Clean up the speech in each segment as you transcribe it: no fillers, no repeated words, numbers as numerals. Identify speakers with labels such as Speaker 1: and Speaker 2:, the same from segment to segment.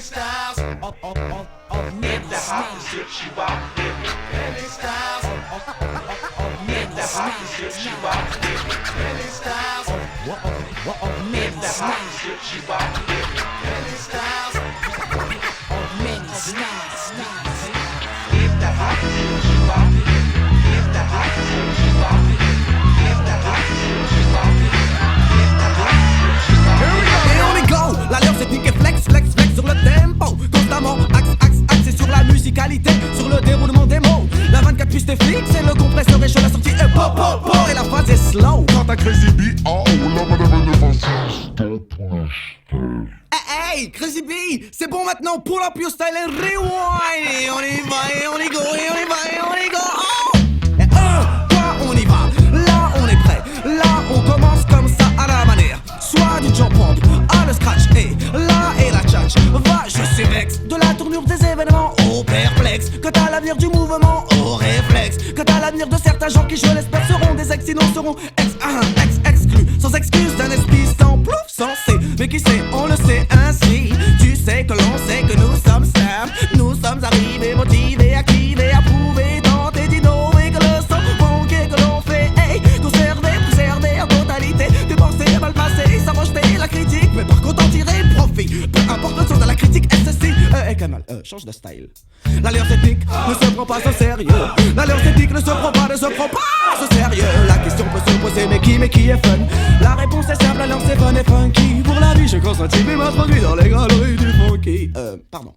Speaker 1: styles of men. The hottest shit you out there. Many styles of men. The hottest shit you out there. Many styles of men. The hottest shit you out there. Many styles of men. If the hottest shit you out there. If the hottest shit you out there. If the hottest shit you out there. If the hottest shit you out there.
Speaker 2: Et on est go, l'alliance ethnique est flex sur le tempo. Constamment axé sur la musicalité, sur le déroulement des mots. La 24 pistes est fixe et le compresseur est chaud, la sortie est pop. Et la phase est slow.
Speaker 3: Quand t'as Crazy B, oh, la madame de façon.
Speaker 2: Hey, Crazy B, c'est bon maintenant, pull up your style and rewind. Et on y va, et on y go, et on y va, et on y go. Oh! Et toi, on y va, là on est prêt. Là on commence comme ça à la manière. Soit du jump pump, à le scratch, et là et la tchatch. Va, je suis vex, de la tournure des événements au perplexe. Quant à l'avenir du mouvement, au réflexe. Quant à l'avenir de certains gens qui, je l'espère, seront des ex, sinon seront exclus. Sans excuse d'un esprit sans plouf, sensé. Mais qui sait, on le sait ainsi. Tu sais que l'on sait que nous sommes Sam. Nous sommes arrivés, motivés, activés, approuvés, tentés d'innover. Que le son manqué que l'on fait, hey, conserver, préserver en totalité. Des pensées mal passées, sans rejeter la critique, mais par contre en tirer profit. Peu importe le sens de la critique, SSI. Canal, change de style. L'alliance ethnique ne se prend pas au sérieux. L'alliance ethnique ne se prend pas au sérieux. La question peut se poser, mais qui est fun? La réponse est simple, l'alliance est fun et funky. Pour la vie, j'ai consenti, mais m'introduit dans les galeries du funky. Pardon.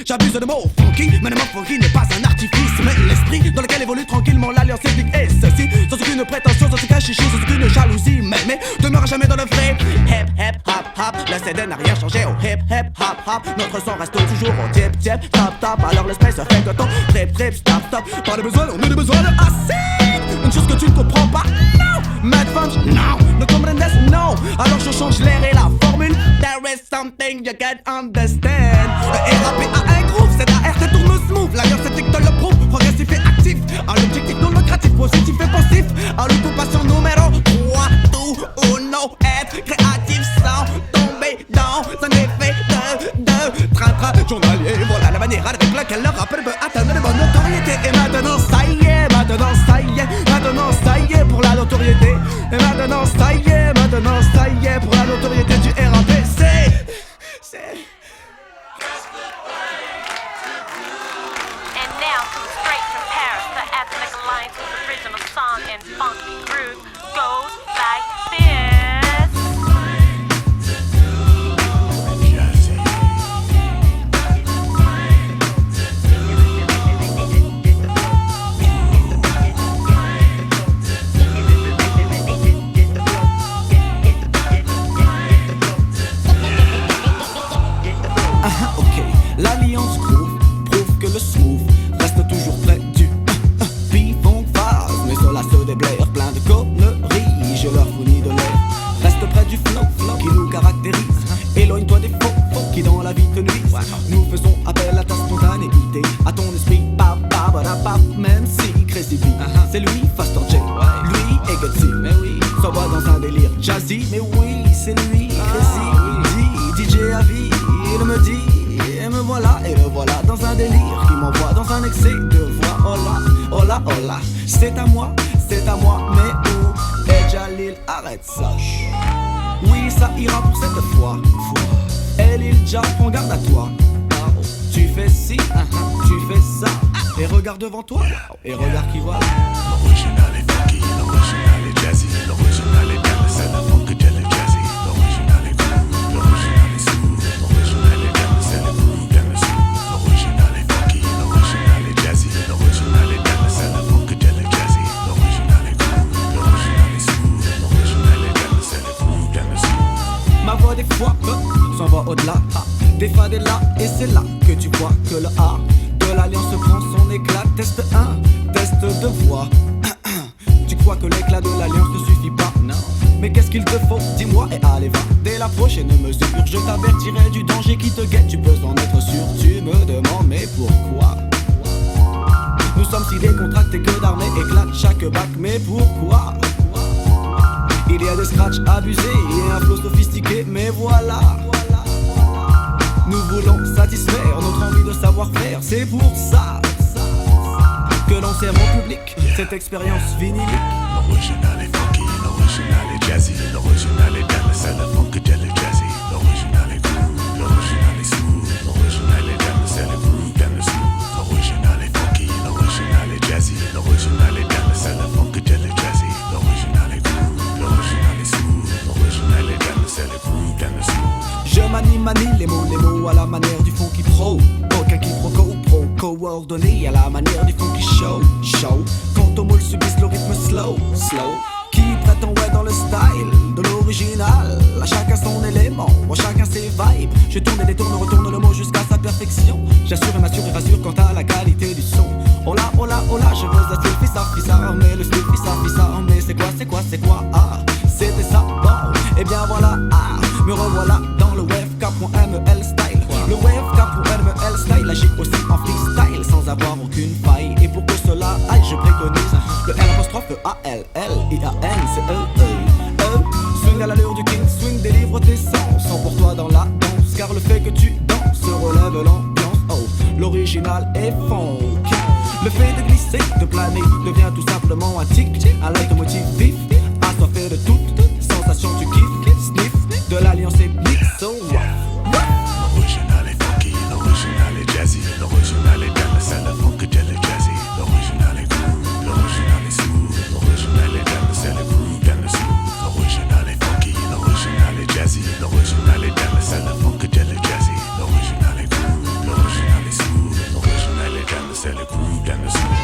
Speaker 2: J'abuse de mots funky, mais le mot funky n'est pas un artifice, mais l'esprit dans lequel évolue tranquillement l'alliance ethnique. Et ceci, sans aucune prétention, sans aucun chichi, sans aucune jalousie, mais demeure jamais dans le vrai. Hip, hop, le CD n'a rien changé au hip, hop. Notre son reste toujours au tip, tap, alors l'espèce fait que ton trip, stop. Pas de besoin, on a besoin de acide. Une chose que tu ne comprends pas, non. Mad Funk, non. No comprendes, non. Alors je change l'air et la formule. There is something you can't understand. Et rapper à un groove, c'est la RT tourne smooth. L'alliance ethnique te le prouve, progressif et actif. À l'objectif non lucratif, positif et pensif. À l'occupation numéro 3, tout ou non. Être créatif sans tomber dans un effet de train journalier. Voilà la manière avec laquelle le rappeur peut atteindre de bonne notoriété. Et maintenant ça y est pour la notoriété. Et maintenant ça y est pour la notoriété du RAP. C'est
Speaker 4: And now, straight from Paris, the Ethnic Alliance's original song and funky groove goes like this.
Speaker 2: L'alliance groove prouve que le smooth reste toujours près du pivot phase. Mais cela se déblaire, plein de conneries, je leur fournis de l'air. Reste près du flow qui nous caractérise. Éloigne-toi des faux qui dans la vie te nuisent. Nous faisons appel à ta spontanéité, à ton esprit, même si Crazy B, c'est lui, Faster J, lui et Gutsy, mais oui, s'en va dans un délire jazzy, mais oui, c'est lui, Crazy, DJ à vie, il me dit. Et me voilà, et le voilà dans un délire qui m'envoie dans un excès de voix. Hola, c'est à moi, mais où est Jalil? Arrête ça. Oui, ça ira pour cette fois. Elle et le Jah, prends garde à toi. Tu fais ci, tu fais ça. Et regarde devant toi, et regarde qui voit.
Speaker 5: L'original est funky, l'original est jazzy, l'original est bien, c'est le funk que t'es le jazzy. L'original est cool, l'original est smooth, l'original est bien, c'est le groove, bien le smooth. L'original est funky, l'original est jazzy, l'original est bien, c'est le funk que t'es le jazzy. L'original est cool, l'original est smooth, l'original est bien, c'est le groove, bien le smooth.
Speaker 2: Ma voix des fois s'en va au-delà des fades est là, et c'est là que tu vois que le A de l'alliance prend son éclat. Test 1, test de voix. Tu crois que l'éclat de l'alliance ne suffit pas? Non. Mais qu'est-ce qu'il te faut? Dis-moi et allez va. Dès la prochaine mesure, je t'avertirai du danger qui te guette. Tu peux en être sûr. Tu me demandes mais pourquoi? Nous sommes si décontractés que d'armée éclate chaque bac. Mais pourquoi? Il y a des scratchs abusés et un flow sophistiqué. Mais voilà. Nous voulons satisfaire notre envie de savoir-faire. C'est pour ça que l'on sert au public cette expérience vinylique.
Speaker 5: L'original est funky, l'original est jazzy, l'original est Dallas, c'est le funkadelic jazzy. L'original est cool, l'original est smooth, l'original est Dallas, c'est le groove and the smooth. L'original est funky, l'original est jazzy, l'original est Dallas, c'est le funkadelic jazzy. L'original est cool, l'original est smooth, l'original est Dallas, c'est le groove and the smooth.
Speaker 2: Je manie les mots à la manière du funky pro. Aucun quiproquo, coordonné à la manière du funky show. Quand au moule subissent le rythme slow. Qui prétend dans le style de l'original. À chacun son élément, à chacun ses vibes. Je tourne et détourne, retourne le mot jusqu'à sa perfection. J'assure et m'assure et rassure quant à la qualité du son. Oh là, je veux un style fissa, mais le style fissa, mais c'est quoi, ah, c'était ça, bon, et bien voilà, ah, me revoilà dans le webk.ml style. Le webk.ml style agit aussi en freestyle sans avoir aucune faille. Et pour que cela aille, je préconise le L''A''L''I''A''N, c'est E. Swing à l'allure du king, swing, délivre tes sens. Sans pour toi dans la danse, car le fait que tu danses relève l'ambiance. Oh, l'original est funky. Le fait de glisser, de planer, devient tout simplement un tic, un leitmotiv vif, assoiffé de toute sensation du kiff, sniff, de l'alliance et mix, so
Speaker 5: L'original est funky, l'original est jazzy, l'original est Dallas, c'est le funkadelic jazzy. L'original est cool, l'original est smooth, l'original est Dallas, c'est le groove and the smooth. L'original est funky, l'original est jazzy, l'original est Dallas, c'est le funkadelic jazzy. L'original est cool, l'original est smooth, l'original est Dallas, c'est le groove and the smooth.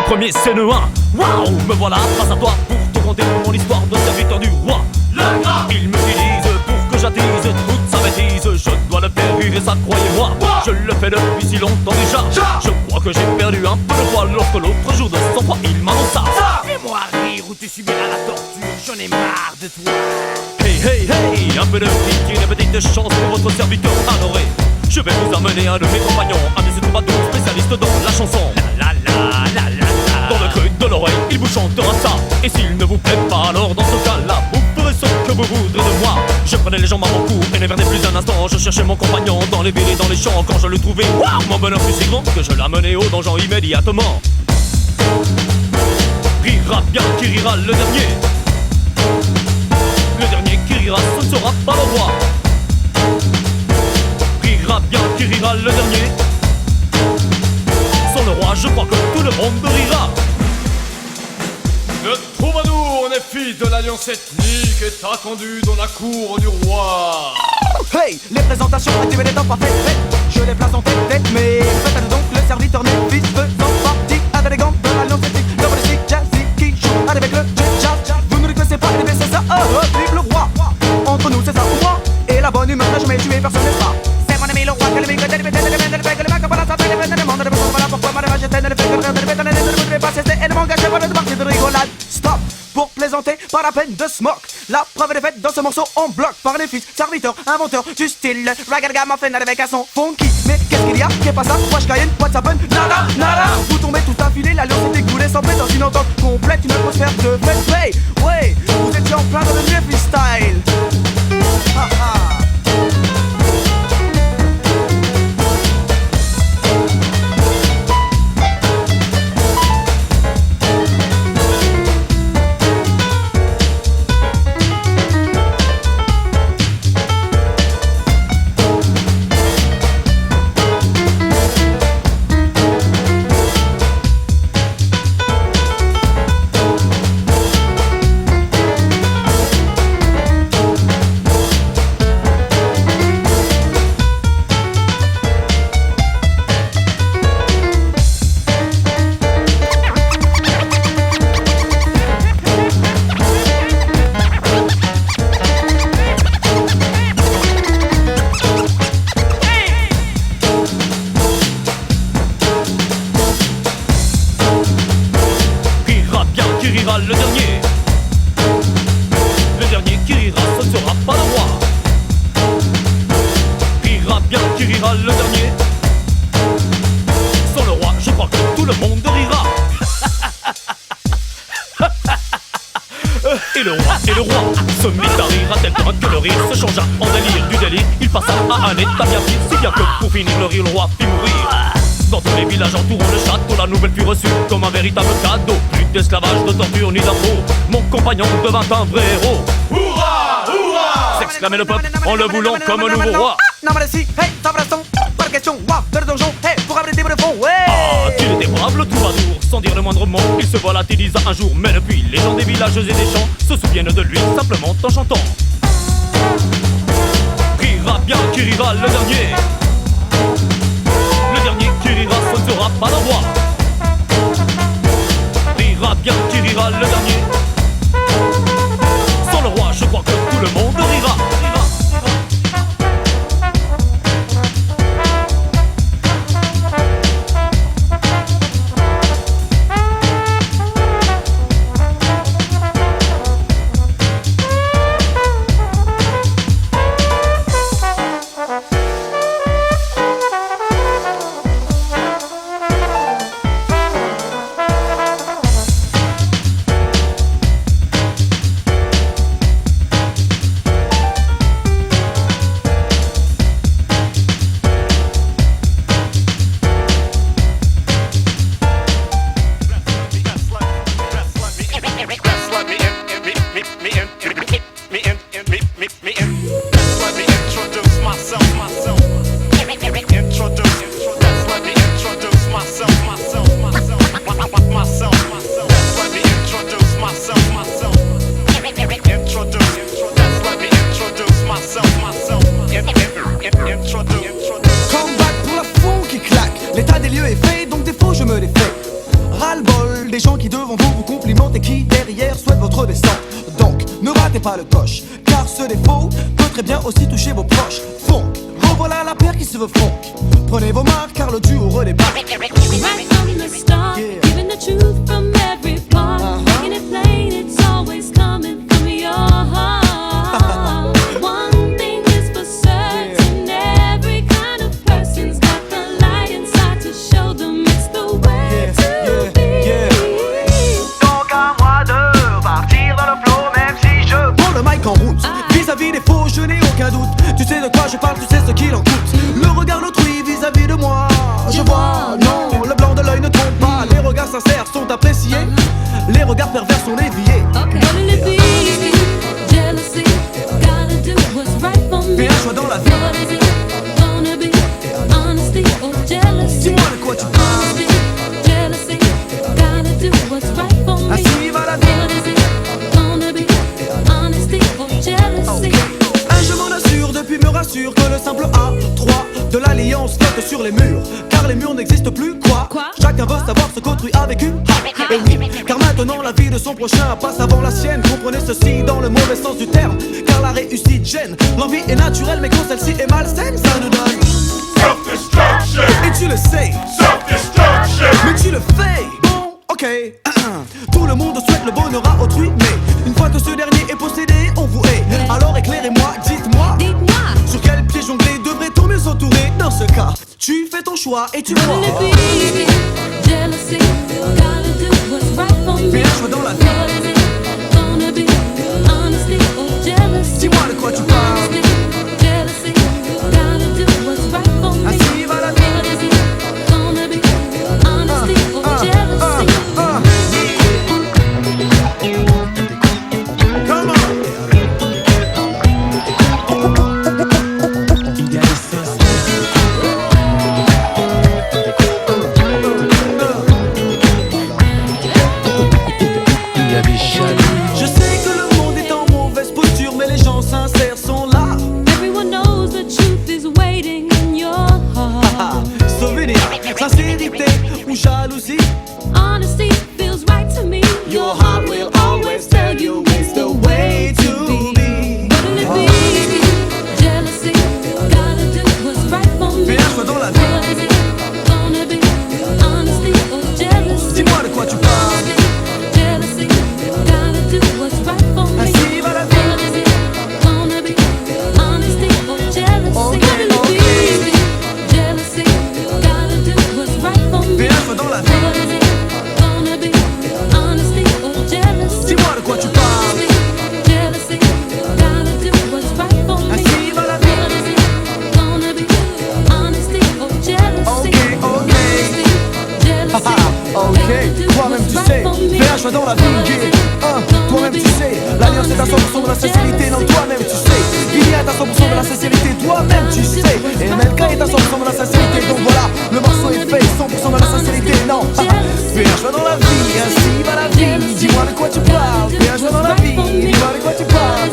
Speaker 6: Premier scène 1. Waouh, me voilà face à toi pour te conter mon histoire de serviteur du roi. Le gras, il m'utilise pour que j'attise toute sa bêtise. Je dois le faire rire et ça, croyez-moi, je le fais depuis si longtemps déjà. Je crois que j'ai perdu un peu de poids lorsque l'autre jour de son poids il m'annonça:
Speaker 7: fais-moi rire ou tu subiras la torture, j'en ai marre de toi.
Speaker 6: Hey, un peu de pitié, une petite chance pour votre serviteur adoré. Je vais vous amener un de mes compagnons, un de ces troubadours spécialistes dans la chanson. Dans le creux de l'oreille, il vous chantera ça. Et s'il ne vous plaît pas, alors dans ce cas-là, vous ferez ce que vous voudrez de moi. Je prenais les jambes à mon cou et ne perdais plus un instant. Je cherchais mon compagnon dans les villes et dans les champs. Quand je le trouvais, waouh, mon bonheur fut si grand que je l'amenai au donjon immédiatement. Rira bien qui rira le dernier. Le dernier qui rira, ce ne sera pas le roi. Rira bien qui rira le dernier. Sans le roi, je crois que tout le monde rira.
Speaker 8: Le troubadour, en effet, de l'alliance ethnique est attendu dans la cour du roi.
Speaker 2: Hey, les présentations activées n'étant pas faites, je les place en tête, mais faites donc le serviteur Memphis faisant partie avec les gants de l'alliance ethnique. Le politique jazzy qui joue avec le jazz. Vous ne connaissez pas, et c'est ça, vive le roi. Entre nous, c'est ça ou moi. Et la bonne humeur n'a jamais tué personne, n'est-ce pas? C'est mon ami le roi, que le mec, que le mec, que le mec, voilà ça, voilà pourquoi ma démarche était le fait que ne voudrais pas cesser et ne m'engager pas de partir de rigolade. Stop! Pour plaisanter, pas la peine de se moque. La preuve est faite dans ce morceau en bloc par les fils, serviteurs, inventeurs du style. Ragamuffin avec un son funky. Mais qu'est-ce qu'il y a? Qu'est pas ça? Wash Cayenne, what's happen? Nada! Vous tombez tout affilé, l'alliance est dégoulée sans paix dans une entente complète, une atmosphère de fête. Hey, ouais, vous étiez en plein dans le mieux freestyle. Ha ha.
Speaker 6: Le dernier. Le dernier qui rira, ce ne sera pas le roi. Rira bien qui rira le dernier. Sans le roi, je crois que tout le monde rira. Et le roi se mit à rire à tel point que le rire se changea en délire. Du délire, il passa à un état bien pire, si bien que pour finir le rire, le roi fit mourir. Dans tous les villages entourant le château, la nouvelle fut reçue comme un véritable cadeau. Plus d'esclavage, de torture ni d'impôt, mon compagnon devint un vrai héros.
Speaker 8: Hurrah, hurrah!
Speaker 6: S'exclamait le peuple en le voulant comme un nouveau roi.
Speaker 2: Non mais si, hey, ça va pas de question, wow, de donjon, hey, pour abriter le fond, ouais.
Speaker 6: Ah, qu'il était brave le troubadour, sans dire le moindre mot, il se volatilisa un jour. Mais depuis, les gens des villages et des champs se souviennent de lui simplement en chantant. Rira bien qui rira le dernier. Le dernier qui rira, ce ne sera pas le roi. Rira bien qui rira le dernier. Sans le roi, je crois que tout le monde rira.
Speaker 2: Pas le coche, car ce défaut peut très bien aussi toucher vos proches. Funk, revoilà la paire qui se veut funk. Prenez vos marques car le duo redébarque.
Speaker 9: Right from the start,
Speaker 2: yeah.
Speaker 9: Giving the truth from every part, making it plain, it's always coming from your heart. One thing is for certain, yeah. Every kind of person's got the light inside to show them it's the way to be.
Speaker 2: Donc à moi de partir dans le flow, même si je prends le mic en route. Vis-à-vis des faux, je n'ai aucun doute. Tu sais de quoi je parle, tu sais ce qu'il en coûte. Le regard d'autrui vis-à-vis de moi, je vois, non, le blanc de l'œil ne trompe pas. Les regards sincères sont appréciés, les regards pervers sont déviés.
Speaker 9: What'll it be? Jealousy, gotta do what's right for me.
Speaker 2: Fais un choix dans la vie.
Speaker 9: What is it gonna be? Honesty or jealousy?
Speaker 2: Dis-moi de quoi tu parles.
Speaker 9: Honesty, jealousy, gotta do what's right for me.
Speaker 2: Ainsi va la vie.
Speaker 9: What is it gonna be? Honesty or jealousy?
Speaker 2: Je m'en assure, depuis me rassure que le simple A3 de l'alliance flotte sur les murs. Car les murs n'existent plus, quoi. Chacun veut savoir ce qu'autrui a vécu. Et oui, car maintenant la vie de son prochain passe avant la sienne. Comprenez ceci dans le mauvais sens du terme, car la réussite gêne. L'envie est naturelle, mais quand celle-ci est malsaine, ça nous donne
Speaker 3: Self-destruction.
Speaker 2: Et tu le sais,
Speaker 3: Self-destruction.
Speaker 2: mais tu le fais. Bon, ok. Tout le monde souhaite le bonheur à autrui, mais une fois que ce dernier est possédé, on vous hait. Alors éclairez-moi, dites-moi, sur quel pied jongler devrait-on mieux s'entourer? Dans ce cas, tu fais ton choix et tu vois.
Speaker 9: What'll it be? Jealousy, gotta do what's right for me.
Speaker 2: Toi-même tu sais, PH va dans la ville, toi-même tu sais, l'alliance est à 100% de la sincérité, non toi-même tu sais, Vinny est à 100% de la sincérité, toi-même tu sais, et MLK est à 100% de la sincérité, donc voilà, le morceau est fait, 100% de la sincérité, non. PH va dans la vie, ainsi va la vie, dis-moi de quoi tu parles, PH va dans la vie, dis-moi de quoi tu parles,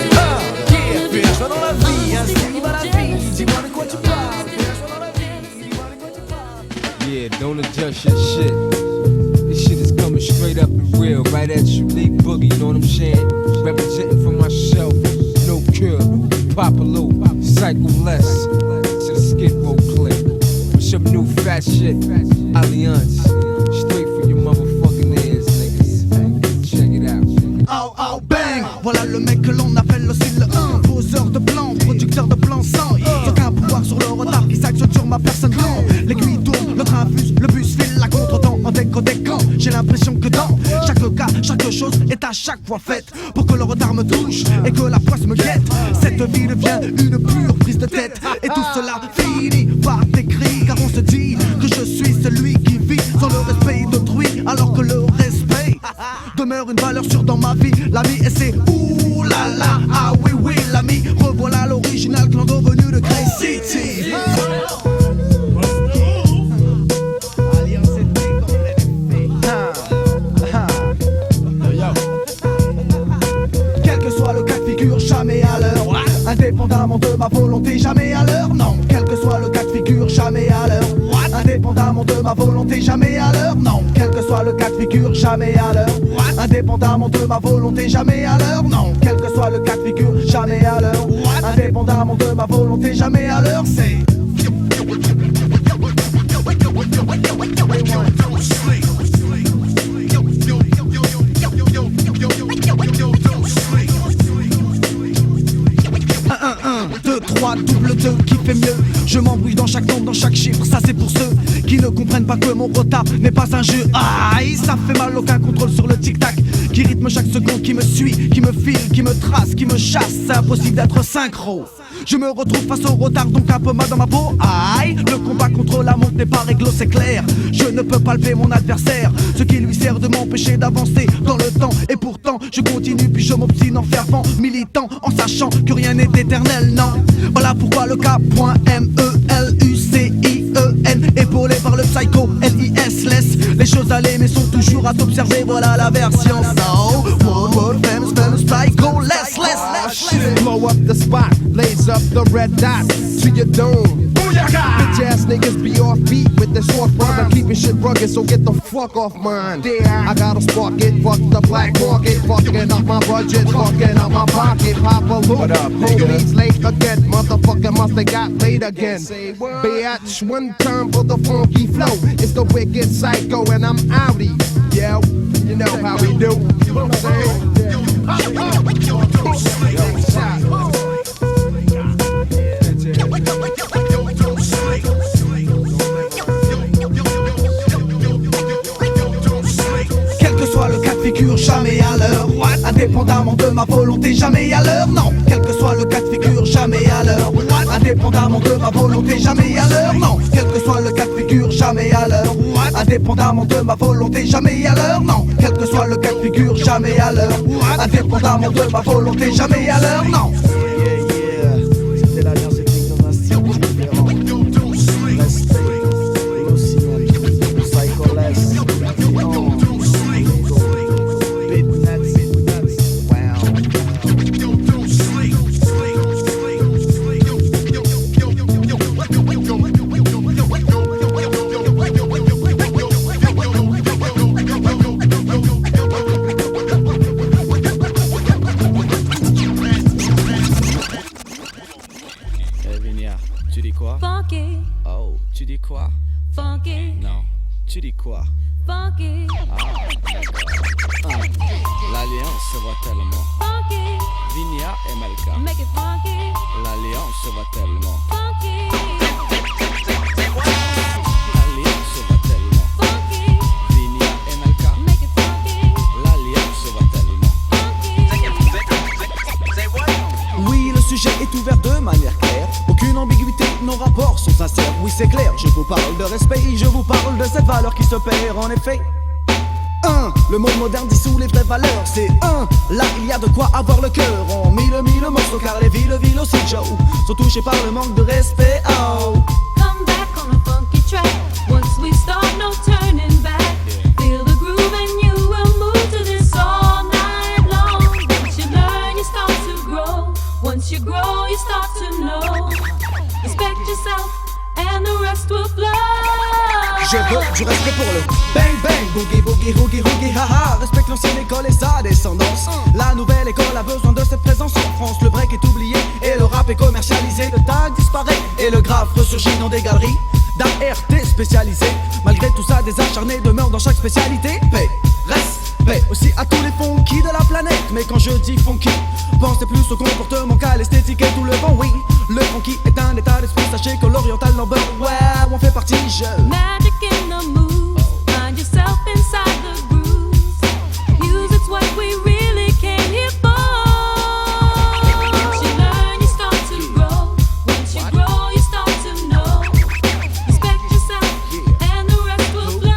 Speaker 2: PH va dans la vie, ainsi va la vie, dis-moi de quoi tu parles, PH va dans la vie, dis-moi de quoi tu parles.
Speaker 10: Yeah, don't adjust your shit. This shit is coming straight up and real, right at you, Lee Boogie, you know what I'm saying? Representing for myself, no cure, Papa Lou, Psycho Less, to the Skid Row click. Some new fat shit, Alliance, straight for your motherfucking ears, niggas. Check it out.
Speaker 2: Oh oh bang, voilà le mec que l'on appelle aussi le 1, poseur de plan, producteur de plan sans aucun pouvoir sur le retard qui s'actionne sur ma personne. Non, l'aiguille tourne, le train fuse, le bus file à contre-temps en décodécant. J'ai l'impression que dans chaque cas, chaque chose est à chaque fois faite pour que le retard me touche et que la poisse me guette. Cette vie devient une pure prise de tête et tout cela finit par écrit, car on se dit que je suis celui qui vit sans le respect d'autrui, alors que le respect demeure une valeur sûre dans ma vie. L'ami et c'est ouh là là, ah oui oui l'ami, revoilà l'original clando venu de Grey City. Quel que soit le cas de figure, jamais à l'heure, indépendamment de ma volonté, jamais à l'heure, non. Quel que soit le cas de figure, jamais à l'heure, indépendamment de ma volonté, jamais à l'heure, non. Quel que soit le cas de figure, jamais à l'heure, indépendamment de ma volonté, jamais à l'heure, non. Quel que soit le cas de figure, jamais à l'heure, indépendamment de ma volonté, jamais à l'heure, c'est double 2 qui fait mieux. Je m'embrouille dans chaque nombre, dans chaque chiffre. Ça c'est pour ceux qui ne comprennent pas que mon retard n'est pas un jeu. Aïe, ça fait mal, aucun contrôle sur le tic-tac qui rythme chaque seconde, qui me suit, qui me file, qui me trace, qui me chasse. C'est impossible d'être synchro. Je me retrouve face au retard, donc un peu mal dans ma peau. Aïe, le combat contre la montre n'est pas réglo, c'est clair. Je ne peux palper mon adversaire, ce qui lui sert de m'empêcher d'avancer dans le temps. Et pourtant, je continue puis je m'obstine en fervent militant, en sachant que rien n'est éternel, non. Voilà pourquoi le K.MELUCIEN, épaulé par le psycho LIS, laisse les choses aller mais sont toujours à t'observer. Voilà la version. So, world famous psycho, less.
Speaker 11: Blow up the spot, blaze up the red dot to your dome. Bitch ass niggas be off beat with the short run. I'm keeping shit rugged, so get the fuck off mine. I gotta spark it, fuck the black market, fucking up my budget, fucking up my pocket. Papa Luke, what up, nigga? Late again, motherfucker must have got late again. Bitch, one time for the funky flow. It's the wicked psycho and I'm outie. Yeah, you know how we do. You know what I'm saying?
Speaker 2: Quel que soit le cas de figure, jamais à l'heure, indépendamment de ma volonté, jamais à l'heure, non. Quel que soit le cas de figure, jamais à l'heure, indépendamment de ma volonté, jamais à l'heure, non. Quel que soit le cas de figure, jamais à l'heure, indépendamment de ma volonté, jamais à l'heure, non. Quel que soit le cas de figure, jamais à l'heure, indépendamment de ma volonté, jamais à l'heure, non. C'était l'alliance ethnique de nation différente. Respect, l'océan, Psycho Less,
Speaker 12: tu dis quoi?
Speaker 9: Funky,
Speaker 12: Oh, tu dis quoi?
Speaker 9: funky,
Speaker 12: Non, tu dis quoi?
Speaker 9: funky,
Speaker 12: L'alliance se voit tellement.
Speaker 9: funky,
Speaker 12: Vinia et Malka.
Speaker 9: make it funky,
Speaker 12: L'alliance se voit tellement.
Speaker 9: funky,
Speaker 12: L'alliance se voit tellement.
Speaker 9: funky,
Speaker 12: Vinia et Malka.
Speaker 9: make it funky,
Speaker 12: L'alliance se voit tellement.
Speaker 2: Oui, le sujet est ouvert de manière claire. Aucune ambiguïté, nos rapports sont sincères. Oui, c'est clair, je vous parle de respect, je vous parle de cette valeur qui se perd en effet. Le monde moderne dissout les vraies valeurs. C'est là il y a de quoi avoir le cœur. On mille morceaux car les villes aussi Joe sont touchés par le manque de respect. Oh.
Speaker 9: Come back on a funky track. Once we start, no turning back. Feel the groove and you will move to this all night long. Once you learn, you start to grow. Once you grow, you start to know. Respect yourself and the rest will flow.
Speaker 2: Je veux du respect pour le bang bang, boogie boogie hoogie hoogie haha. Respecte l'ancienne école et sa descendance. La nouvelle école a besoin de cette présence en France. Le break est oublié et le rap est commercialisé. Le tag disparaît et le graphe ressurgit dans des galeries d'ART spécialisées. Malgré tout ça, des acharnés demeurent dans chaque spécialité. Paix, respect aussi à tous les funky de la planète. Mais quand je dis funky, pensez plus au comportement qu'à l'esthétique et tout le vent. Oui, le funky est un état d'esprit. Sachez que l'oriental number, ouais, on fait partie.
Speaker 9: Magic in the moves, find yourself inside the grooves. Music's what we really came here for. Once you learn, you start to grow. Once you grow, you start to know. Respect yourself, and the rest will flow.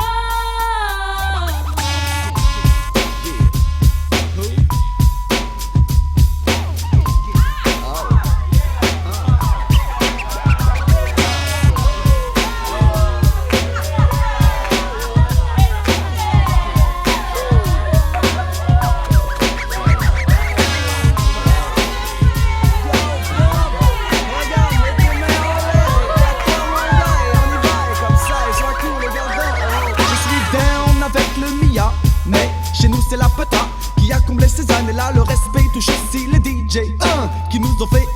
Speaker 2: C'est la peta qui a comblé ces années-là. Le respect touche aussi les DJ qui nous ont fait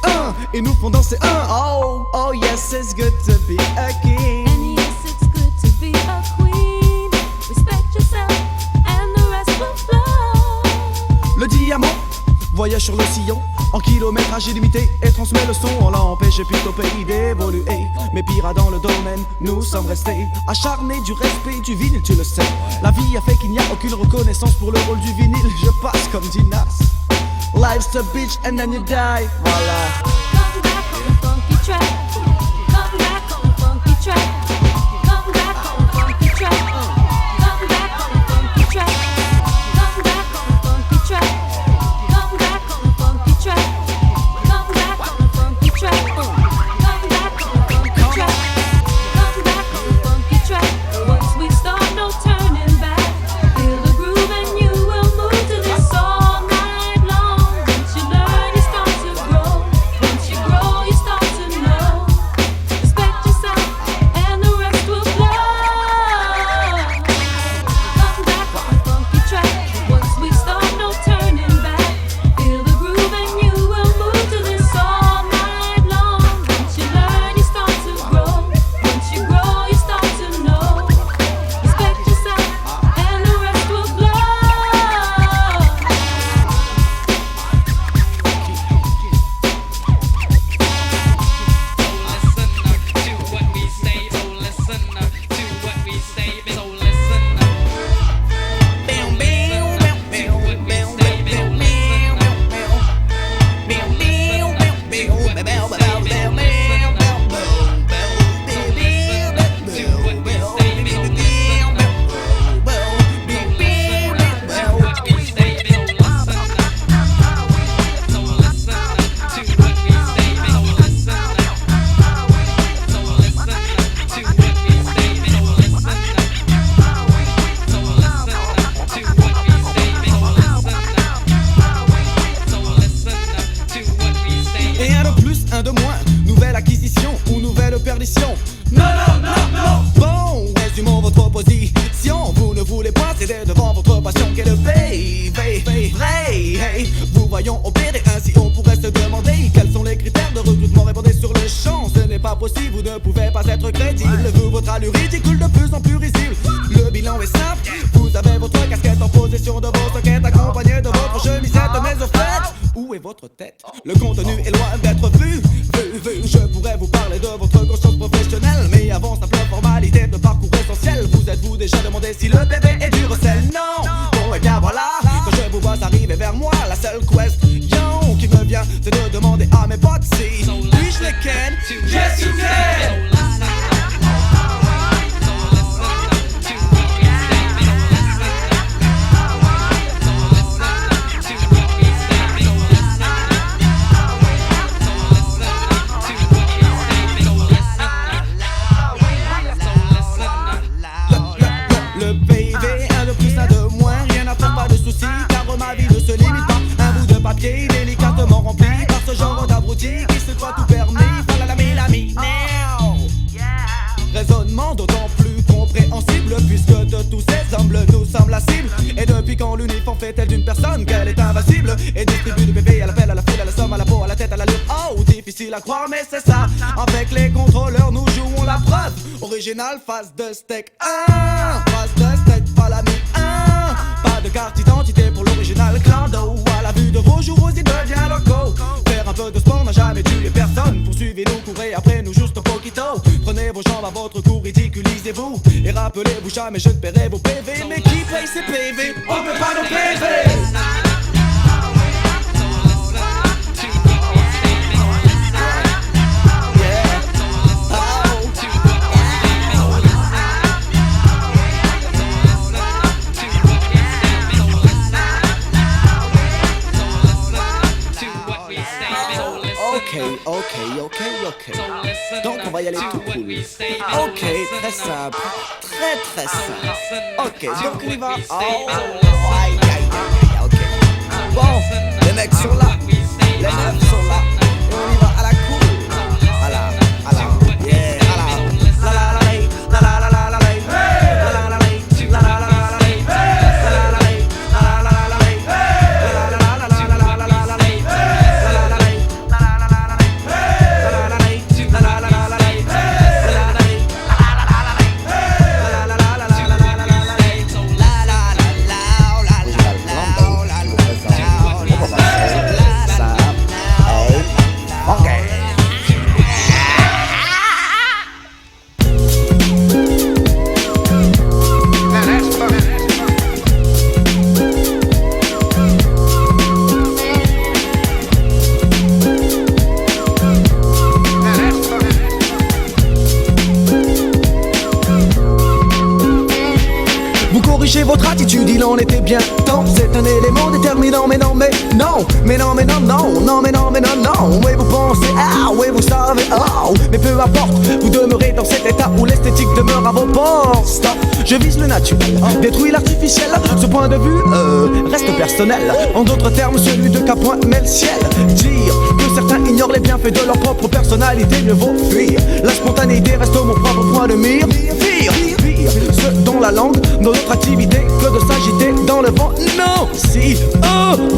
Speaker 2: et nous font danser Oh, oh yes, it's good to be a king.
Speaker 9: And yes, it's good to be a queen. Respect yourself, and the rest will flow.
Speaker 2: Le diamant voyage sur le sillon en kilométrage illimité et transmet le son. On l'a empêché plutôt pays d'évoluer. Mais pire dans le domaine, nous sommes restés acharnés du respect du vinyle, tu le sais. La vie a fait qu'il n'y a aucune reconnaissance pour le rôle du vinyle. Je passe comme Dinas. Life's a bitch and then you die. Voilà.
Speaker 9: Come back on a funky track. Come back on a funky track. Come back on a funky track. Come back on a funky track. Come back on a funky track. Come back on a funky track. Come back on a funky track. Come back on a funky track. Come back on a funky track. Once we start, no turning back. Feel the groove and you will move to this all night long. Once you learn, you start to grow. Once you grow, you start to know. Respect yourself, and the rest will flow. Come back on a funky track. Once we start, no turning back. Feel the groove and you will move to this all night long. Once you learn, you start to grow. Once you grow, you start to know. Respect yourself, and the rest will flow.
Speaker 2: Et un de plus, un de moins, nouvelle acquisition ou nouvelle perdition. Non, non, non, non. Bon, résumons votre position. Vous ne voulez pas céder devant votre passion qu'est le vrai. Hey, vous voyons opérer ainsi, on pourrait se demander quels sont les critères de recrutement. Répondez sur le champ, ce n'est pas possible, vous ne pouvez pas être crédible. Vous, votre allure ridicule de plus en plus risible. Le bilan est simple, vous avez votre casquette en possession de votre quête, accompagnée de votre chemisette, mais au fait, où est votre tête? Le contenu est loin d'être vu. Je pourrais vous parler de votre conscience professionnelle, mais avant simple formalité de parcours essentiel, vous êtes-vous déjà demandé si le bébé est du recel? Non. Bon et bien voilà, quand je vous vois arriver vers moi, la seule question qui me vient, c'est de demander à mes potes si puis-je les ken? Yes you can. dit qui se croit tout permis. Voilà la mélanie, now. Raisonnement d'autant plus compréhensible, puisque de tous ces hommes nous sommes la cible. Et depuis quand l'uniforme fait-elle d'une personne qu'elle est invincible et distribue du bébé à l'appel, à la foule, à la somme, à la peau, à la tête, à la lutte. Oh, difficile à croire mais c'est ça. Avec les contrôleurs nous jouons la preuve. Original face de steak 1, face de steak, pas la mi 1. Pas de carte d'identité pour l'original clando. À la vue de vos jours aux idées devient loco. Faire un peu de sport n'a jamais tué personne. Poursuivez-nous, courez après nous juste un poquito. Prenez vos jambes à votre cou, ridiculisez-vous. Et rappelez-vous jamais je ne paierai vos PV. Mais qui paye ses PV? On ne peut pas nos PV. Ok. Donc on va y aller tout cool. Ok, très simple. Très simple. Ok, donc on y va. Oh, aïe, ok. Bon, les mecs sont là. Les meufs sont là. Et on y va à la cool. À la, yeah, à la. La la la la la la la la la. Votre attitude, il en était bien temps. C'est un élément déterminant, mais non, oui vous pensez, oui vous savez, mais peu importe, vous demeurez dans cet état où l'esthétique demeure à vos portes. Stop, je vise le naturel, détruis l'artificiel. Ce point de vue reste personnel. En d'autres termes, celui de qu'à point met le ciel. Dire que certains ignorent les bienfaits de leur propre personnalité, mieux vaut fuir. La spontanéité reste mon propre point de mire. Pire, ce dont la langue, dans notre activité, que de s'agiter dans le vent. Non, si,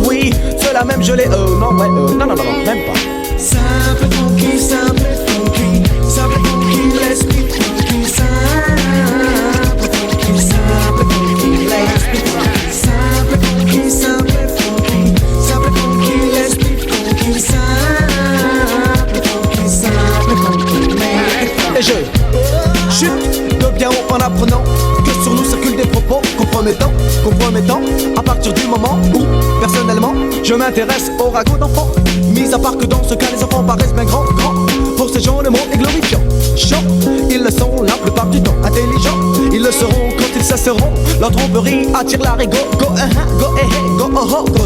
Speaker 2: oui, cela même je l'ai, non, même pas. Simple funky, l'esprit funky, simple funky, l'esprit funky, simple funky, l'esprit funky, simple funky, et je chute de bien haut en apprenant que sur nous circulent des propos compromettants, à partir du moment où, personnellement, je m'intéresse au ragot d'enfants. Mis à part que dans ce cas, les enfants paraissent bien grands. Pour ces gens, le mot est glorifiant. Chants, ils le sont la plupart du temps. Intelligents, ils le seront quand ils cesseront. Leur tromperie attire l'arigot. Go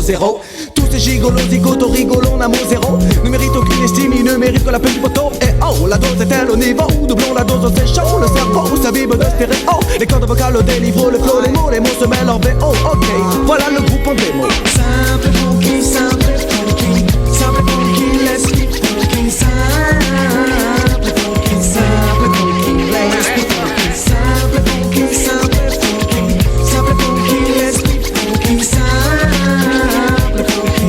Speaker 2: zéro. Tous ces gigolos, zigotos, rigolons, n'amour zéro. Ne méritent aucune estime, ils ne méritent que la peine du poteau. Et oh, la dose est-elle au niveau? Doublons la dose, c'est chaud. Le cerveau s'abîme de stéréo. Les cordes vocales au délivrent, le flow, les mots se mêlent en VO. Ok, voilà le groupe en démo. Simple funky, l'esprit funky, simple funky, l'esprit funky, simple funky, l'esprit funky, simple funky,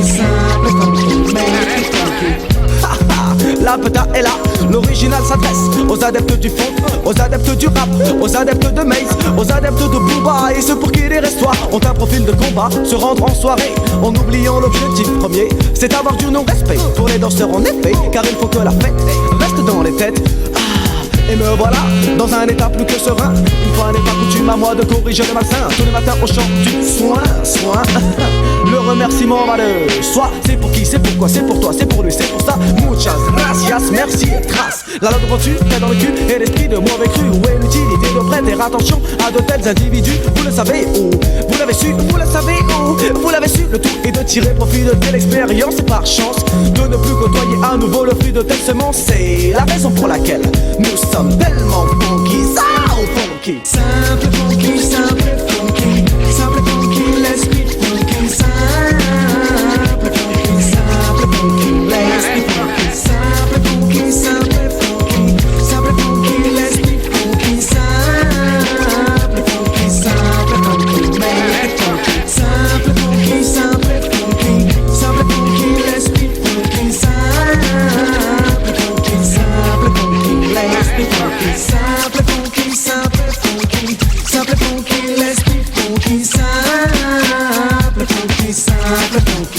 Speaker 2: la peta est là, l'original s'adresse aux adeptes du fond, aux adeptes du rap, aux adeptes de Maze, aux adeptes de Booba et ceux pour qui les restoirs ont un profil de combat, se rendre en soirée en oubliant l'objectif premier, c'est avoir du non-respect pour les danseurs en effet, car il faut que la fête reste dans les têtes. Et me voilà dans un état plus que serein. Une fois n'est pas coutume à moi de corriger le malsain. Tous les matins au chant du soin. Le remerciement va de soi. C'est pour qui, c'est pourquoi, c'est pour toi, c'est pour lui, c'est pour ça. Muchas gracias, merci et trace. La langue reçue est dans le cul et l'esprit de mauvais cru. Où est l'utilité de prêter attention à de tels individus? Vous le savez où? Vous l'avez su, vous le savez où? Vous l'avez su, le tout est de tirer profit de telle expérience et par chance de ne plus côtoyer à nouveau le fruit de telle semence. C'est la raison pour laquelle nous sommes tellement funky, funky. Simple funky, l'esprit funky, simple funky, l'esprit funky.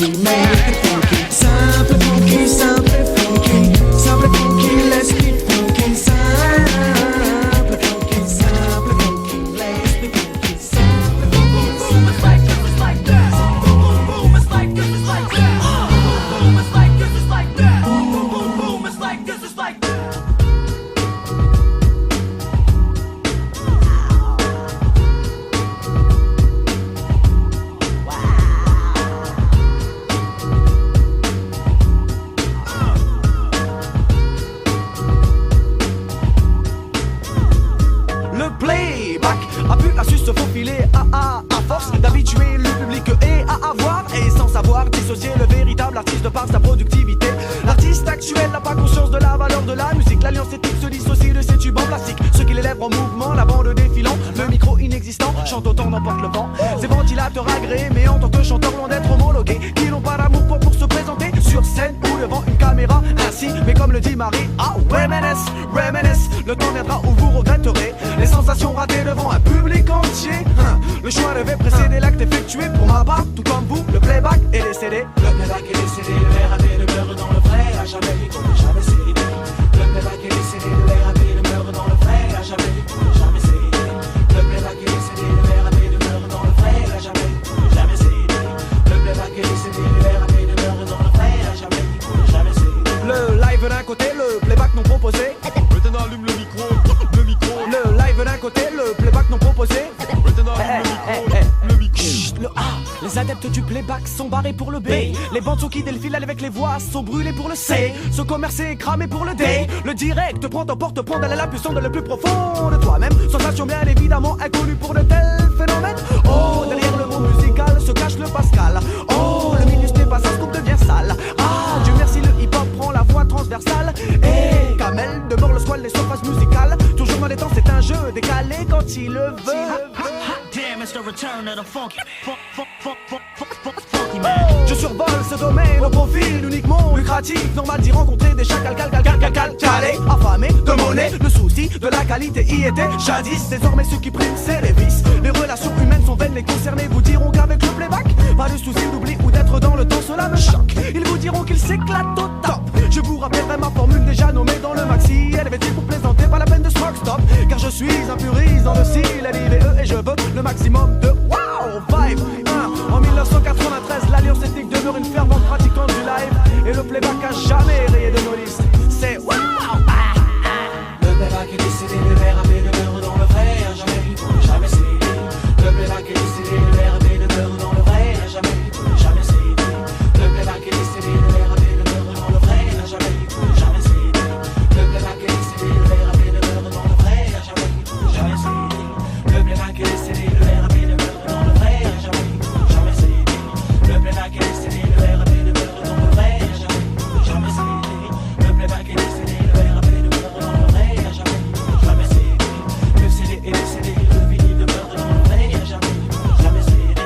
Speaker 2: funky, make it funky. Simple funky, simple funky, simple funky, let's be funky. Simple funky, simple funky, let's be funky. Simple funky, boom, it's like this, it's like that. Boom, boom, it's like this, it's like that. Boom, it's like this, it's like that. Boom, boom, boom, it's like this, it's like that.
Speaker 13: Se faufiler à force d'habituer le public et à avoir et sans savoir dissocier le véritable artiste par sa productivité. L'artiste actuel n'a pas conscience de la valeur de la musique. L'alliance éthique se dissocie de ses tubes en plastique. Ceux qui les lèvent en mouvement, la bande défilant, le micro inexistant, chante autant n'emporte le vent. Ces ventilateurs agréés, mais en tant que chanteur loin d'être homologués, qui n'ont pas d'amour pour se présenter sur scène ou devant une caméra. Ainsi, mais comme le dit Marie, reminisce, reminisce. Le temps viendra où vous regretterez les sensations ratées devant un public entier. Le choix devait précéder l'acte effectué. Pour ma part, tout comme vous, le playback et les CD.
Speaker 1: Le playback et les CD, le verre râpé, le beurre dans le frais, à jamais vu qu'on n'a jamais cédé. Le playback et les CD, le verre râpé, le beurre dans le frais, à jamais vu qu'on n'a jamais cédé. Le playback et les CD, le verre râpé, le beurre dans le frais, à jamais vu qu'on n'a jamais cédé. Le playback et les CD, le verre râpé, le beurre dans le frais, à jamais vu qu'on n'a jamais cédé.
Speaker 13: Le live d'un côté, le playback non proposé.
Speaker 8: Maintenant allume le micro, le micro.
Speaker 13: Le live d'un côté, le playback non proposé.
Speaker 8: Maintenant allume le micro,
Speaker 13: le A, les adeptes du playback sont barrés pour le B. Les bandes qui défilent avec les voix sont brûlés pour le C. Ce commerce est cramé pour le D. Le direct prend ton porte-prendre, elle est la puissance de le plus profond de toi-même. Sensation bien évidemment inconnue pour de tels phénomènes. Oh, derrière le mot musical se cache le Pascal. Oh, le milieu n'est pas un scoop devient sale. Ah, Dieu merci, le hip-hop prend la voie transversale. Et Kamel demeure le squal des surfaces musicales. Toujours dans les temps, c'est un jeu décalé quand il le veut.
Speaker 1: Damn, it's the return of the funky
Speaker 13: Je survole ce domaine au profil uniquement lucratif. Normal d'y rencontrer des chacals calés, affamés de monnaie. Le souci de la qualité y était jadis. Désormais ce qui prime c'est les vices. Les relations humaines sont vaines, les concernés vous diront qu'avec le playback pas de souci d'oubli ou d'être dans le temps, cela me choque. Ils vous diront qu'ils s'éclatent au top. Je vous rappellerai ma formule déjà nommée dans le maxi. Elle avait dit pour plaisanter, pas la peine de smoke stop. Car je suis un puriste dans le style LIVE et je veux le maximum de wow vibe. En 1993, l'alliance ethnique demeure une fervente pratiquante du live. Et le playback a jamais rayé de nos listes. C'est wow.
Speaker 1: Le playback et les CD, le verre râpé, le beurre dans le vrai, à jamais vu qu'on n'a jamais cédé. Le playback et les CD, le verre râpé, le beurre dans le vrai, à jamais vu qu'on n'a jamais cédé. Le playback et les CD, le verre râpé, le beurre dans le vrai, à jamais vu qu'on n'a jamais cédé. Le playback et les CD, le verre râpé, le beurre dans le vrai, à jamais vu qu'on n'a jamais cédé. Le playback et les CD, le verre râpé, le beurre dans le vrai, à jamais vu qu'on n'a jamais cédé. Le playback et les CD, le verre râpé, le beurre dans le vrai, à jamais vu qu'on n'a jamais cédé. Le playback et les CD, le verre râpé, le beurre dans le vrai, à jamais vu qu'on n'a jamais cédé. Le CD et les CD, le vinyle, le beurre dans le vrai, à jamais vu qu'on n'a jamais cédé.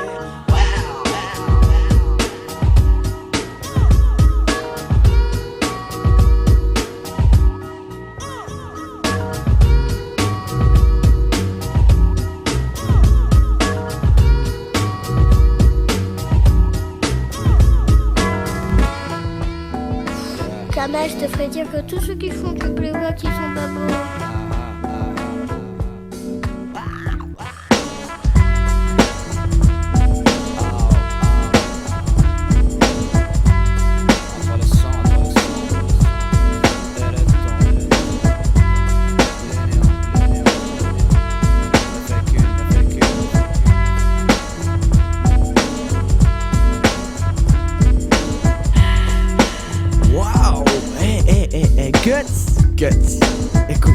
Speaker 14: Kamel, je te ferais dire que tous ceux qui font du playback, ils sont pas beaux.
Speaker 2: Guts, écoute,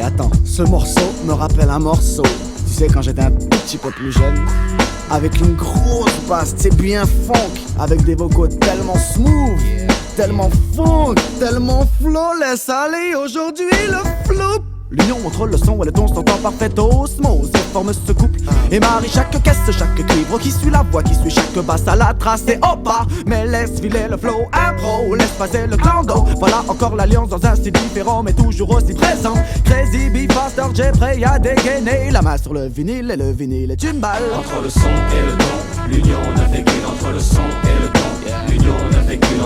Speaker 2: attends, ce morceau me rappelle un morceau. Tu sais, quand j'étais un petit peu plus jeune, avec une grosse basse, tu sais, bien funk, avec des vocaux tellement smooth, tellement funk, tellement flawless. Allez, aujourd'hui le flop. L'union entre le son et le ton s'entend parfaite osmose et forme ce couple et marie chaque caisse, chaque cuivre qui suit la voix, qui suit chaque basse à la trace et pas. Mais laisse filer le flow impro, laisse passer le tango. Voilà encore l'alliance dans un style différent mais toujours aussi présent. Crazy Be Faster, j'ai prêt à dégainer la main sur le vinyle et le vinyle est une balle.
Speaker 1: Entre le son et le ton, l'union ne fait qu'une. Entre le son et le ton,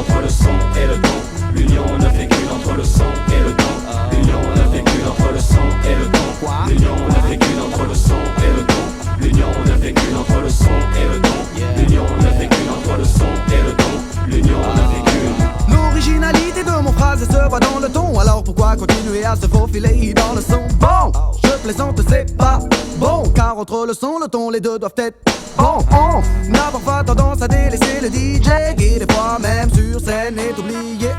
Speaker 1: entre le son et le don. L'union ne fait qu'une entre le son et le don. L'union ne fait qu'une entre le son et le don. L'union ne fait qu'une entre le son et le don. L'union ne fait qu'une entre le son et le don. L'union ne fait qu'une entre le son et le don. L'union ne fait qu'une.
Speaker 13: L'originalité de mon phrase se voit dans le ton. Alors pourquoi continuer à se faufiler dans le son? Bon, je plaisante, c'est pas bon. Car entre le son, le ton, les deux doivent être bons. On n'a parfois tendance à délaisser le DJ qui des fois même sur scène est oublié.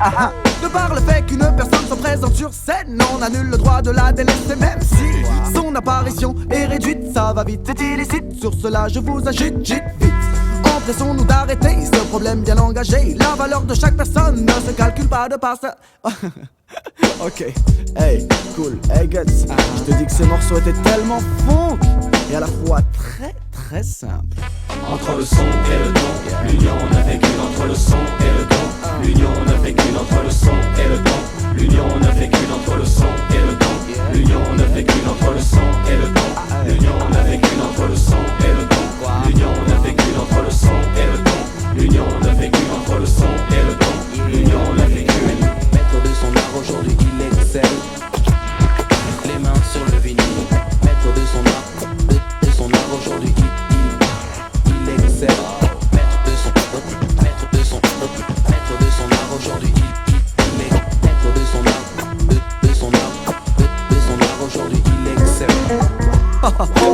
Speaker 13: De par le fait qu'une personne soit présente sur scène, on a nul le droit de la délaisser. Même si son apparition est réduite, ça va vite, c'est illicite. Sur cela je vous agite, vite. Empressons-nous d'arrêter ce problème bien engagé. La valeur de chaque personne ne se calcule pas de par ça. Ok, hey, cool, hey Guts, je te dis que ce morceau était tellement funk et à la fois très très simple.
Speaker 1: Entre le son et le don, l'union ne fait qu'une entre le son et le don. L'union ne fait qu'une entre le son et le don. L'union ne fait qu'une entre le son et le don. L'union ne fait qu'une entre le son et le don. L'union ne fait qu'une entre le son et le don. L'union ne fait qu'une entre le son et le don. L'union ne fait qu'une entre le son et le don. L'union ne fait qu'une.
Speaker 15: Maître de son art aujourd'hui il excelle. Les mains sur le vinyle. Maître de son art, de son art aujourd'hui il excelle. Maître de son art aujourd'hui il est. Maître de son art, de son art aujourd'hui il excelle.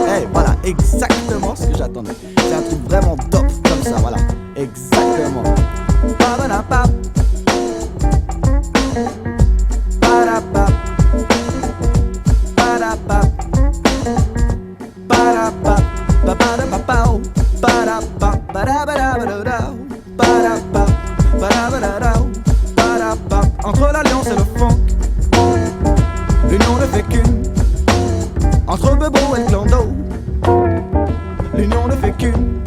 Speaker 13: Hey, voilà, exactement ce que j'attendais. C'est un truc vraiment top comme ça, voilà. Exactement. Ba-ba-da-bap. Ba-da-bap. Ba-da-bap. Ba-da-bap. Ba-ba-da-ba-pow. Ba-da-bap. Ba-da-ba-da-ba-da-da. Ba-da-bap. Ba-da-ba-da-da. Ba-da-bap. Entre l'alliance et le funk, l'union ne fait qu'une. Entre Bebo et Clando, l'union ne fait qu'une.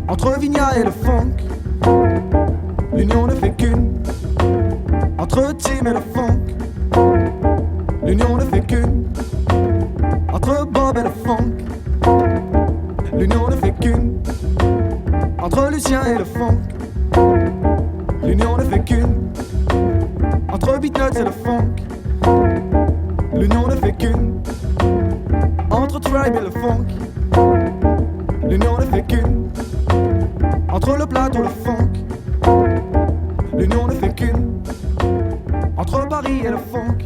Speaker 13: Entre Vigna et le funk, l'union ne fait qu'une. Entre Tim et le funk, l'union ne fait qu'une. Entre Bob et le funk, l'union ne fait qu'une. Entre Lucien et le funk, l'union ne fait qu'une. Entre Beatnuts et le funk, l'union ne fait qu'une. Entre Tribe et le funk, l'union ne fait qu'une. Entre le plateau et le funk, l'union ne fait qu'une. Entre Paris et le funk,